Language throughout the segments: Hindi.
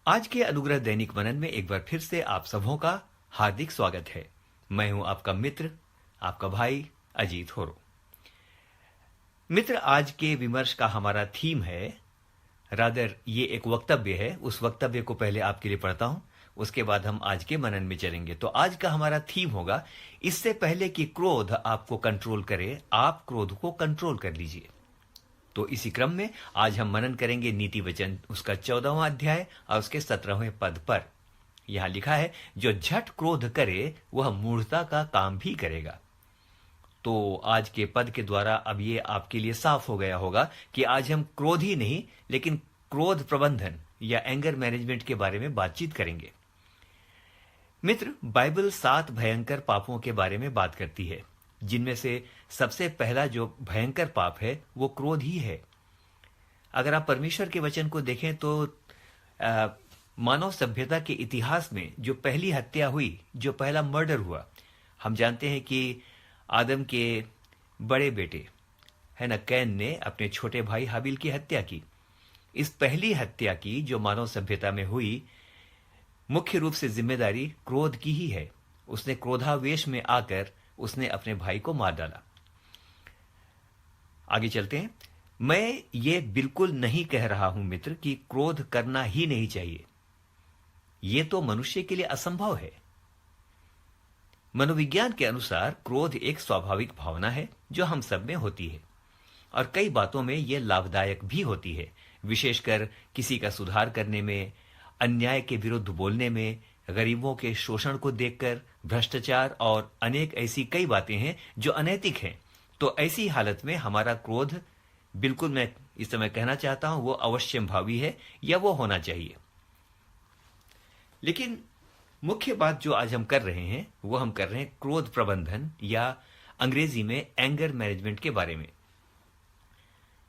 आज के अनुग्रह दैनिक मनन में एक बार फिर से आप सबों का हार्दिक स्वागत है। मैं हूं आपका मित्र, आपका भाई अजीत होरो। मित्र, आज के विमर्श का हमारा थीम है, रादर ये एक वक्तव्य है। उस वक्तव्य को पहले आपके लिए पढ़ता हूं, उसके बाद हम आज के मनन में चलेंगे। तो आज का हमारा थीम होगा, इससे पहले कि क्रोध आपको कंट्रोल करे, आप क्रोध को कंट्रोल कर लीजिए। तो इसी क्रम में आज हम मनन करेंगे नीति वचन उसका 14वां अध्याय और उसके 17वें पद पर। यहां लिखा है, जो झट क्रोध करे वह मूढ़ता का काम भी करेगा। तो आज के पद के द्वारा अब ये आपके लिए साफ हो गया होगा कि आज हम क्रोध ही नहीं लेकिन क्रोध प्रबंधन या एंगर मैनेजमेंट के बारे में बातचीत करेंगे। मित्र, बाइबल 7 भयंकर पापों के बारे में बात करती है, जिनमें से सबसे पहला जो भयंकर पाप है वो क्रोध ही है। अगर आप परमेश्वर के वचन को देखें तो मानव सभ्यता के इतिहास में जो पहली हत्या हुई, जो पहला मर्डर हुआ, हम जानते हैं कि आदम के बड़े बेटे है ना कैन ने अपने छोटे भाई हाबिल की हत्या की। इस पहली हत्या की जो मानव सभ्यता में हुई, मुख्य रूप से जिम्मेदारी क्रोध की ही है। उसने क्रोधावेश में आकर उसने अपने भाई को मार डाला। आगे चलते हैं। मैं ये बिल्कुल नहीं कह रहा हूं मित्र कि क्रोध करना ही नहीं चाहिए। यह तो मनुष्य के लिए असंभव है। मनोविज्ञान के अनुसार क्रोध एक स्वाभाविक भावना है जो हम सब में होती है और कई बातों में यह लाभदायक भी होती है, विशेषकर किसी का सुधार करने में, अन्याय के विरुद्ध बोलने में, गरीबों के शोषण को देखकर, भ्रष्टाचार और अनेक ऐसी कई बातें हैं जो अनैतिक हैं। तो ऐसी हालत में हमारा क्रोध, बिल्कुल मैं इस समय कहना चाहता हूं, वो अवश्यंभावी है या वो होना चाहिए। लेकिन मुख्य बात जो आज हम कर रहे हैं वो हम कर रहे हैं क्रोध प्रबंधन या अंग्रेजी में एंगर मैनेजमेंट के बारे में।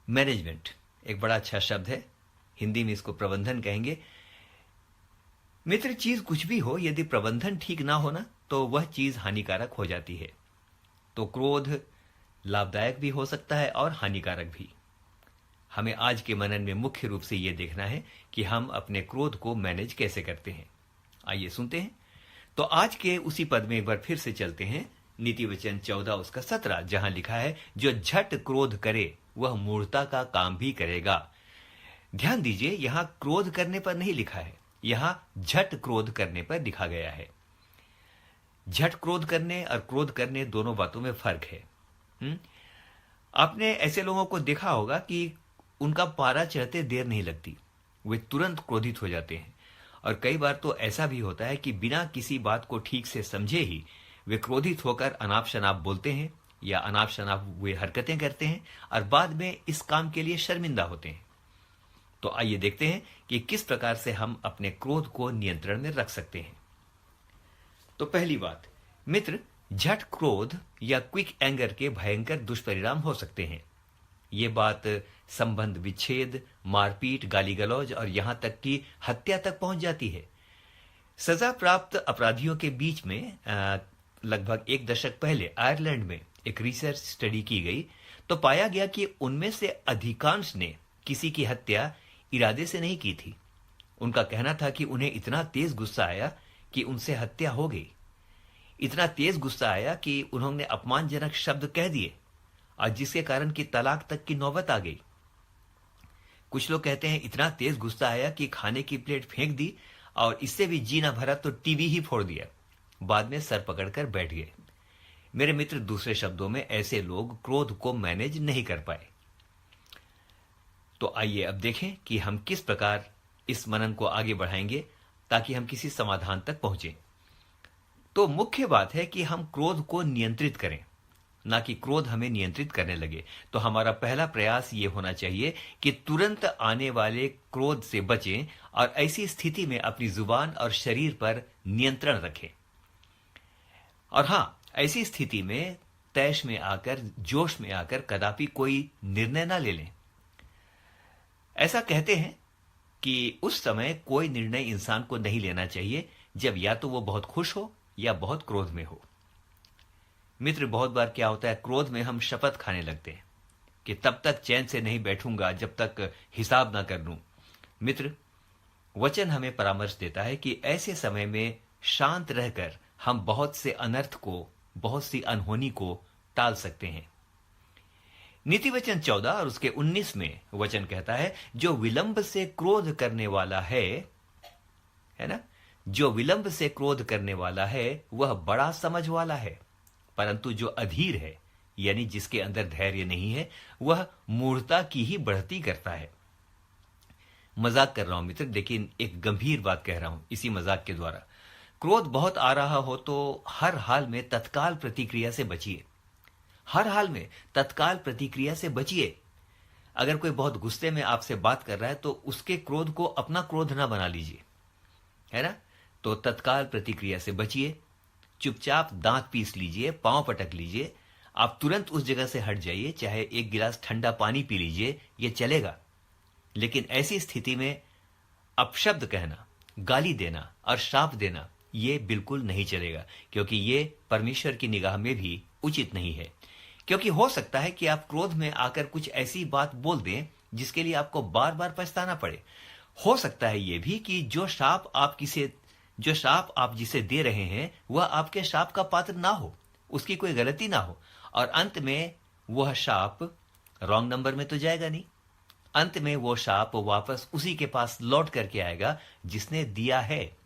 मैनेजमेंट एक बड़ा अच्छा शब्द है, हिंदी में इसको प्रबंधन कहेंगे। मित्र, चीज कुछ भी हो, यदि प्रबंधन ठीक ना हो ना तो वह चीज हानिकारक हो जाती है। तो क्रोध लाभदायक भी हो सकता है और हानिकारक भी। हमें आज के मनन में मुख्य रूप से यह देखना है कि हम अपने क्रोध को मैनेज कैसे करते हैं। आइए सुनते हैं। तो आज के उसी पद में एक बार फिर से चलते हैं, नीति वचन 14 उसका 17, जहां लिखा है, जो झट क्रोध करे वह मूढ़ता का काम भी करेगा। ध्यान दीजिए, यहां क्रोध करने पर नहीं लिखा है, यहां झट क्रोध करने पर लिखा गया है। झट क्रोध करने और क्रोध करने दोनों बातों में फर्क है। आपने ऐसे लोगों को देखा होगा कि उनका पारा चढ़ते देर नहीं लगती, वे तुरंत क्रोधित हो जाते हैं। और कई बार तो ऐसा भी होता है कि बिना किसी बात को ठीक से समझे ही वे क्रोधित होकर अनाप शनाप बोलते हैं या अनाप शनाप वे हरकतें करते हैं और बाद में इस काम के लिए शर्मिंदा होते हैं। तो आइए देखते हैं कि किस प्रकार से हम अपने क्रोध को नियंत्रण में रख सकते हैं। तो पहली बात मित्र, झट क्रोध या क्विक एंगर के भयंकर दुष्परिणाम हो सकते हैं। ये बात संबंध विच्छेद, मारपीट, गाली गलौज और यहां तक कि हत्या तक पहुंच जाती है। सजा प्राप्त अपराधियों के बीच में लगभग 1 दशक पहले आयरलैंड में एक रिसर्च स्टडी की गई तो पाया गया कि उनमें से अधिकांश ने किसी की हत्या इरादे से नहीं की थी। उनका कहना था कि उन्हें इतना तेज गुस्सा आया कि उनसे हत्या हो गई। इतना तेज गुस्सा आया कि उन्होंने अपमानजनक शब्द कह दिए और जिसके कारण कि तलाक तक की नौबत आ गई। कुछ लोग कहते हैं इतना तेज गुस्सा आया कि खाने की प्लेट फेंक दी और इससे भी जी ना भरा तो टीवी ही फोड़ दिया। बाद में सर पकड़कर बैठ गए। मेरे मित्र, दूसरे शब्दों में ऐसे लोग क्रोध को मैनेज नहीं कर पाए। तो आइए अब देखें कि हम किस प्रकार इस मनन को आगे बढ़ाएंगे ताकि हम किसी समाधान तक पहुंचे। तो मुख्य बात है कि हम क्रोध को नियंत्रित करें, ना कि क्रोध हमें नियंत्रित करने लगे। तो हमारा पहला प्रयास यह होना चाहिए कि तुरंत आने वाले क्रोध से बचें और ऐसी स्थिति में अपनी जुबान और शरीर पर नियंत्रण रखें। और हां, ऐसी स्थिति में तैश में आकर, जोश में आकर कदापि कोई निर्णय ना ले लें। ऐसा कहते हैं कि उस समय कोई निर्णय इंसान को नहीं लेना चाहिए जब या तो वो बहुत खुश हो या बहुत क्रोध में हो। मित्र, बहुत बार क्या होता है, क्रोध में हम शपथ खाने लगते हैं कि तब तक चैन से नहीं बैठूंगा जब तक हिसाब ना कर लूं। मित्र, वचन हमें परामर्श देता है कि ऐसे समय में शांत रहकर हम बहुत से अनर्थ को, बहुत सी अनहोनी को टाल सकते हैं। नीति वचन 14 और उसके 19 में वचन कहता है, जो विलंब से क्रोध करने वाला है ना, जो विलंब से क्रोध करने वाला है वह बड़ा समझ वाला है, परंतु जो अधीर है, यानी जिसके अंदर धैर्य नहीं है, वह मूर्खता की ही बढ़ती करता है। मजाक कर रहा हूं मित्र, लेकिन एक गंभीर बात कह रहा हूं इसी मजाक के द्वारा। क्रोध बहुत आ रहा हो तो हर हाल में तत्काल प्रतिक्रिया से बचिए। हर हाल में तत्काल प्रतिक्रिया से बचिए। अगर कोई बहुत गुस्से में आपसे बात कर रहा है तो उसके क्रोध को अपना क्रोध ना बना लीजिए, है ना। तो तत्काल प्रतिक्रिया से बचिए। चुपचाप दांत पीस लीजिए, पांव पटक लीजिए, आप तुरंत उस जगह से हट जाइए, चाहे एक गिलास ठंडा पानी पी लीजिए, यह चलेगा। लेकिन ऐसी स्थिति में अपशब्द कहना, गाली देना और श्राप देना यह बिल्कुल नहीं चलेगा, क्योंकि यह परमेश्वर की निगाह में भी उचित नहीं है। क्योंकि हो सकता है कि आप क्रोध में आकर कुछ ऐसी बात बोल दें जिसके लिए आपको बार बार पछताना पड़े। हो सकता है यह भी कि जो श्राप आप जिसे दे रहे हैं वह आपके श्राप का पात्र ना हो, उसकी कोई गलती ना हो, और अंत में वह श्राप रॉन्ग नंबर में तो जाएगा नहीं। अंत में वो श्राप वापस उसी के पास लौट करके आएगा जिसने दिया है।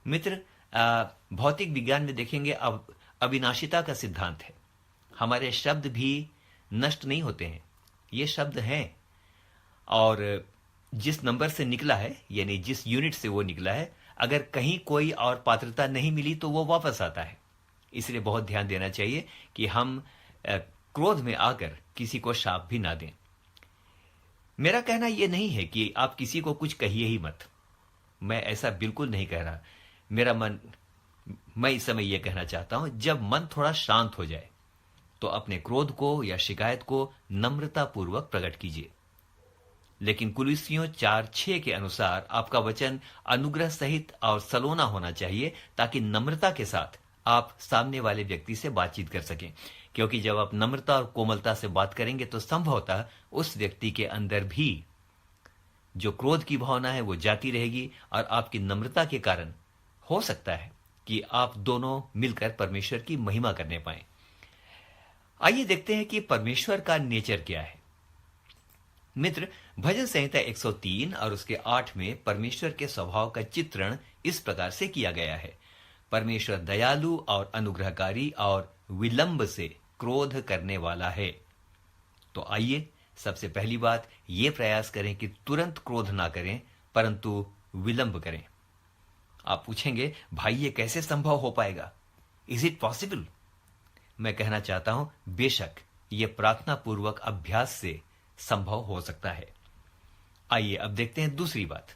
मित्र, भौतिक विज्ञान में देखेंगे अब अविनाशिता का सिद्धांत है। हमारे शब्द भी नष्ट नहीं होते हैं, ये शब्द हैं, और जिस नंबर से निकला है, यानी जिस यूनिट से वो निकला है, अगर कहीं कोई और पात्रता नहीं मिली तो वो वापस आता है। इसलिए बहुत ध्यान देना चाहिए कि हम क्रोध में आकर किसी को शाप भी ना दें। मेरा कहना यह नहीं है कि आप किसी को कुछ कहिए ही मत, मैं ऐसा बिल्कुल नहीं कह रहा। मैं इस समय यह कहना चाहता हूं, जब मन थोड़ा शांत हो जाए तो अपने क्रोध को या शिकायत को नम्रतापूर्वक प्रकट कीजिए। लेकिन कुलुस्सियों 4:6 के अनुसार आपका वचन अनुग्रह सहित और सलोना होना चाहिए, ताकि नम्रता के साथ आप सामने वाले व्यक्ति से बातचीत कर सकें। क्योंकि जब आप नम्रता और कोमलता से बात करेंगे तो संभवतः उस व्यक्ति के अंदर भी जो क्रोध की भावना है वो जाती रहेगी, और आपकी नम्रता के कारण हो सकता है कि आप दोनों मिलकर परमेश्वर की महिमा करने पाएं। आइए देखते हैं कि परमेश्वर का नेचर क्या है। मित्र, भजन संहिता 103 और उसके 8 में परमेश्वर के स्वभाव का चित्रण इस प्रकार से किया गया है। परमेश्वर दयालु और अनुग्रहकारी और विलंब से क्रोध करने वाला है। तो आइए सबसे पहली बात यह प्रयास करें कि तुरंत क्रोध ना करें, परंतु विलंब करें। आप पूछेंगे, भाई ये कैसे संभव हो पाएगा? Is it possible? मैं कहना चाहता हूं, बेशक यह प्रार्थना पूर्वक अभ्यास से संभव हो सकता है। आइए अब देखते हैं दूसरी बात।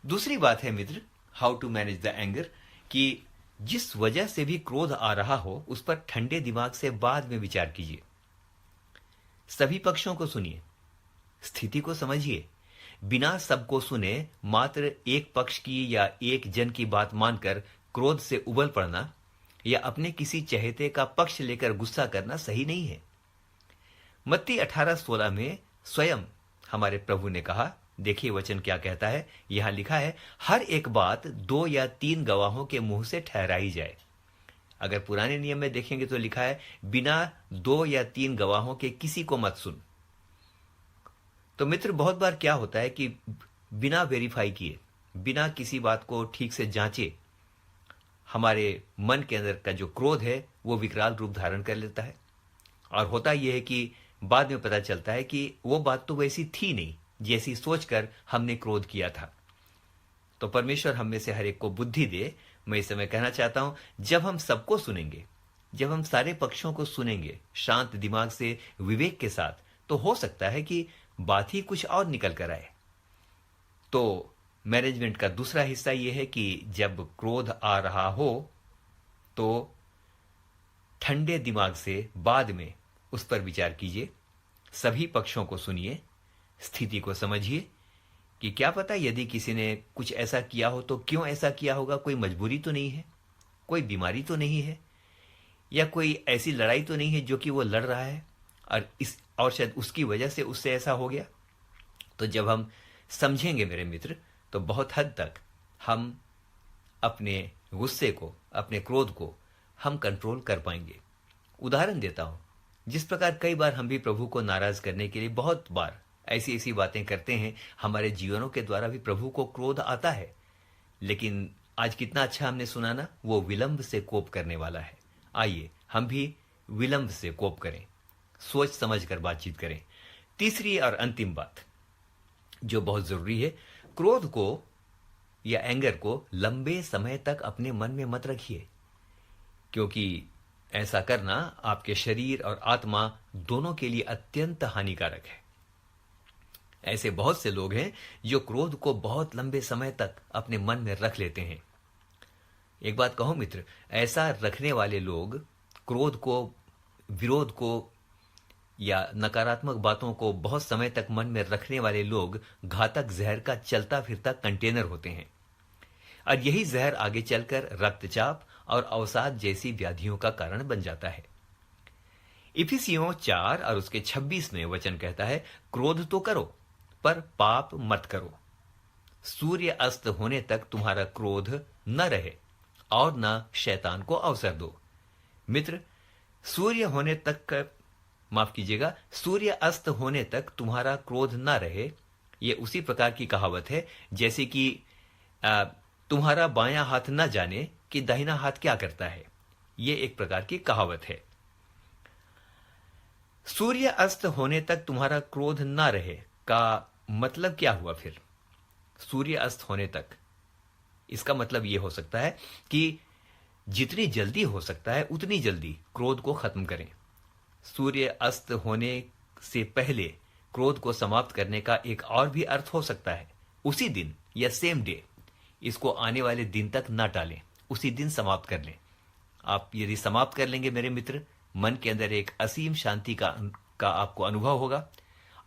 दूसरी बात है मित्र, how to manage the anger, कि जिस वजह से भी क्रोध आ रहा हो उस पर ठंडे दिमाग से बाद में विचार कीजिए। सभी पक्षों को सुनिए, स्थिति को समझिए। बिना सबको सुने मात्र एक पक्ष की या एक जन की बात मानकर क्रोध से उबल पड़ना या अपने किसी चहेते का पक्ष लेकर गुस्सा करना सही नहीं है। मत्ती 18:16 में स्वयं हमारे प्रभु ने कहा, देखिए वचन क्या कहता है, यहां लिखा है, हर एक बात 2 या 3 गवाहों के मुंह से ठहराई जाए। अगर पुराने नियम में देखेंगे तो लिखा है, बिना 2 या 3 गवाहों के किसी को मत सुन। तो मित्र, बहुत बार क्या होता है कि बिना वेरीफाई किए, बिना किसी बात को ठीक से जांचे, हमारे मन के अंदर का जो क्रोध है वो विकराल रूप धारण कर लेता है। और होता यह है कि बाद में पता चलता है कि वो बात तो वैसी थी नहीं जैसी सोचकर हमने क्रोध किया था। तो परमेश्वर हम में से हर एक को बुद्धि दे। मैं इस समय कहना चाहता हूं, जब हम सबको सुनेंगे, जब हम सारे पक्षों को सुनेंगे शांत दिमाग से, विवेक के साथ, तो हो सकता है कि बात ही कुछ और निकल कर आए। तो मैनेजमेंट का दूसरा हिस्सा यह है कि जब क्रोध आ रहा हो तो ठंडे दिमाग से बाद में उस पर विचार कीजिए, सभी पक्षों को सुनिए, स्थिति को समझिए कि क्या पता यदि किसी ने कुछ ऐसा किया हो तो क्यों ऐसा किया होगा। कोई मजबूरी तो नहीं है, कोई बीमारी तो नहीं है, या कोई ऐसी लड़ाई तो नहीं है जो कि वो लड़ रहा है और शायद उसकी वजह से उससे ऐसा हो गया। तो जब हम समझेंगे मेरे मित्र, तो बहुत हद तक हम अपने गुस्से को, अपने क्रोध को हम कंट्रोल कर पाएंगे। उदाहरण देता हूं, जिस प्रकार कई बार हम भी प्रभु को नाराज करने के लिए बहुत बार ऐसी ऐसी बातें करते हैं, हमारे जीवनों के द्वारा भी प्रभु को क्रोध आता है। लेकिन आज कितना अच्छा हमने सुना ना, वो विलंब से कोप करने वाला है। आइए हम भी विलंब से कोप करें, सोच समझ कर बातचीत करें। तीसरी और अंतिम बात जो बहुत जरूरी है, क्रोध को या एंगर को लंबे समय तक अपने मन में मत रखिए, क्योंकि ऐसा करना आपके शरीर और आत्मा दोनों के लिए अत्यंत हानिकारक है। ऐसे बहुत से लोग हैं जो क्रोध को बहुत लंबे समय तक अपने मन में रख लेते हैं। एक बात कहूं मित्र, ऐसा रखने वाले लोग, क्रोध को, विरोध को या नकारात्मक बातों को बहुत समय तक मन में रखने वाले लोग घातक जहर का चलता फिरता कंटेनर होते हैं, और यही जहर आगे चलकर रक्तचाप और अवसाद जैसी व्याधियों का कारण बन जाता है। इफिसियों 4 और उसके 26 में वचन कहता है, क्रोध तो करो पर पाप मत करो। सूर्य अस्त होने तक तुम्हारा क्रोध न रहे और न शैतान को अवसर दो। मित्र, सूर्य अस्त होने तक तुम्हारा क्रोध न रहे, यह उसी प्रकार की कहावत है जैसे कि तुम्हारा बायां हाथ न जाने कि दाहिना हाथ क्या करता है। यह एक प्रकार की कहावत है। सूर्य अस्त होने तक तुम्हारा क्रोध न रहे का मतलब क्या हुआ फिर? सूर्य अस्त होने तक, इसका मतलब यह हो सकता है कि जितनी जल्दी हो सकता है उतनी जल्दी क्रोध को खत्म करें। सूर्य अस्त होने से पहले क्रोध को समाप्त करने का एक और भी अर्थ हो सकता है, उसी दिन या सेम डे। इसको आने वाले दिन तक ना टालें, उसी दिन समाप्त कर लें। आप यदि समाप्त कर लेंगे मेरे मित्र, मन के अंदर एक असीम शांति का आपको अनुभव होगा।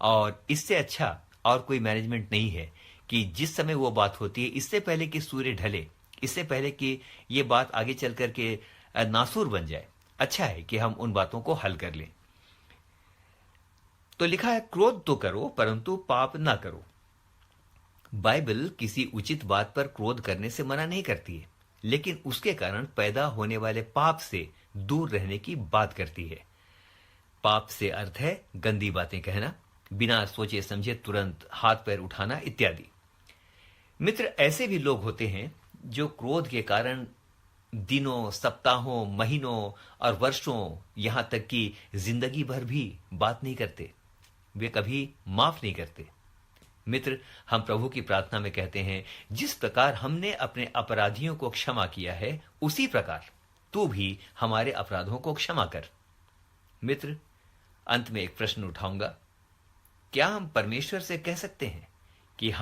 और इससे अच्छा और कोई मैनेजमेंट नहीं है कि जिस समय वो बात होती है, इससे पहले कि सूर्य ढले, इससे पहले कि ये बात आगे चल करके नासूर बन जाए, अच्छा है कि हम उन बातों को हल कर लें। तो लिखा है, क्रोध तो करो परंतु पाप ना करो। बाइबल किसी उचित बात पर क्रोध करने से मना नहीं करती है, लेकिन उसके कारण पैदा होने वाले पाप से दूर रहने की बात करती है। पाप से अर्थ है गंदी बातें कहना, बिना सोचे समझे तुरंत हाथ पैर उठाना इत्यादि। मित्र, ऐसे भी लोग होते हैं जो क्रोध के कारण दिनों, सप्ताहों, महीनों और वर्षों, यहां तक कि जिंदगी भर भी बात नहीं करते, वे कभी माफ नहीं करते। मित्र, हम प्रभु की प्रार्थना में कहते हैं, जिस प्रकार हमने अपने अपराधियों को क्षमा किया है, उसी प्रकार तू भी हमारे अपराधों को क्षमा कर। मित्र, अंत में एक प्रश्न उठाऊंगा, क्या हम परमेश्वर से कह सकते हैं कि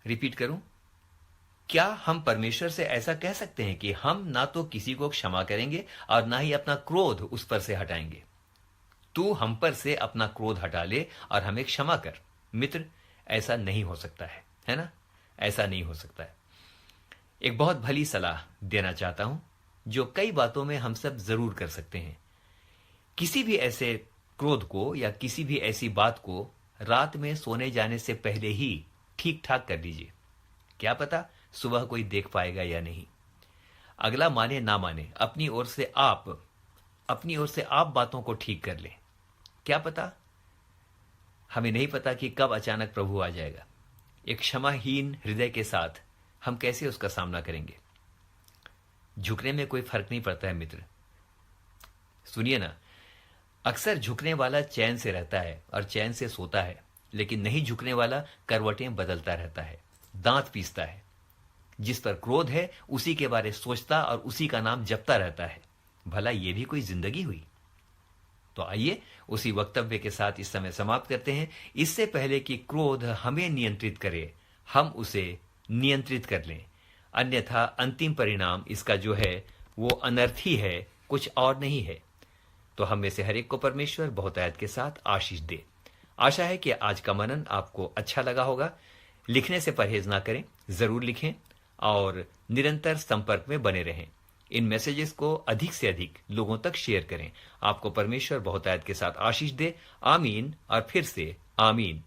रिपीट करूं, क्या हम परमेश्वर से ऐसा कह सकते हैं कि हम ना तो किसी को क्षमा करेंगे और ना ही अपना क्रोध उस पर से हटाएंगे? तू हम पर से अपना क्रोध हटा ले और हमें क्षमा कर। मित्र, ऐसा नहीं हो सकता है ना? ऐसा नहीं हो सकता है। एक बहुत भली सलाह देना चाहता हूं, जो कई बातों में हम सब जरूर कर सकते हैं। किसी भी ऐसे क्रोध को या किसी भी ऐसी बात को रात में सोने जाने से पहले ही ठीक ठाक कर लीजिए। क्या पता सुबह कोई देख पाएगा या नहीं। अगला माने ना माने, अपनी ओर से आप बातों को ठीक कर लें। क्या पता, हमें नहीं पता कि कब अचानक प्रभु आ जाएगा। एक क्षमाहीन हृदय के साथ हम कैसे उसका सामना करेंगे? झुकने में कोई फर्क नहीं पड़ता है मित्र। सुनिए ना, अक्सर झुकने वाला चैन से रहता है और चैन से सोता है, लेकिन नहीं झुकने वाला करवटें बदलता रहता है, दांत पीसता है। जिस पर क्रोध है उसी के बारे सोचता और उसी का नाम जपता रहता है। भला ये भी कोई जिंदगी हुई? तो आइए उसी वक्तव्य के साथ इस समय समाप्त करते हैं। इससे पहले कि क्रोध हमें नियंत्रित करे, हम उसे नियंत्रित कर लें, अन्यथा अंतिम परिणाम इसका जो है वो अनर्थी है, कुछ और नहीं है। तो हम में से हर एक को परमेश्वर बहुतायत के साथ आशीष दे। आशा है कि आज का मनन आपको अच्छा लगा होगा। लिखने से परहेज ना करें, जरूर लिखें और निरंतर संपर्क में बने रहें। इन मैसेजेस को अधिक से अधिक लोगों तक शेयर करें। आपको परमेश्वर बहुतायत के साथ आशीष दे। आमीन और फिर से आमीन।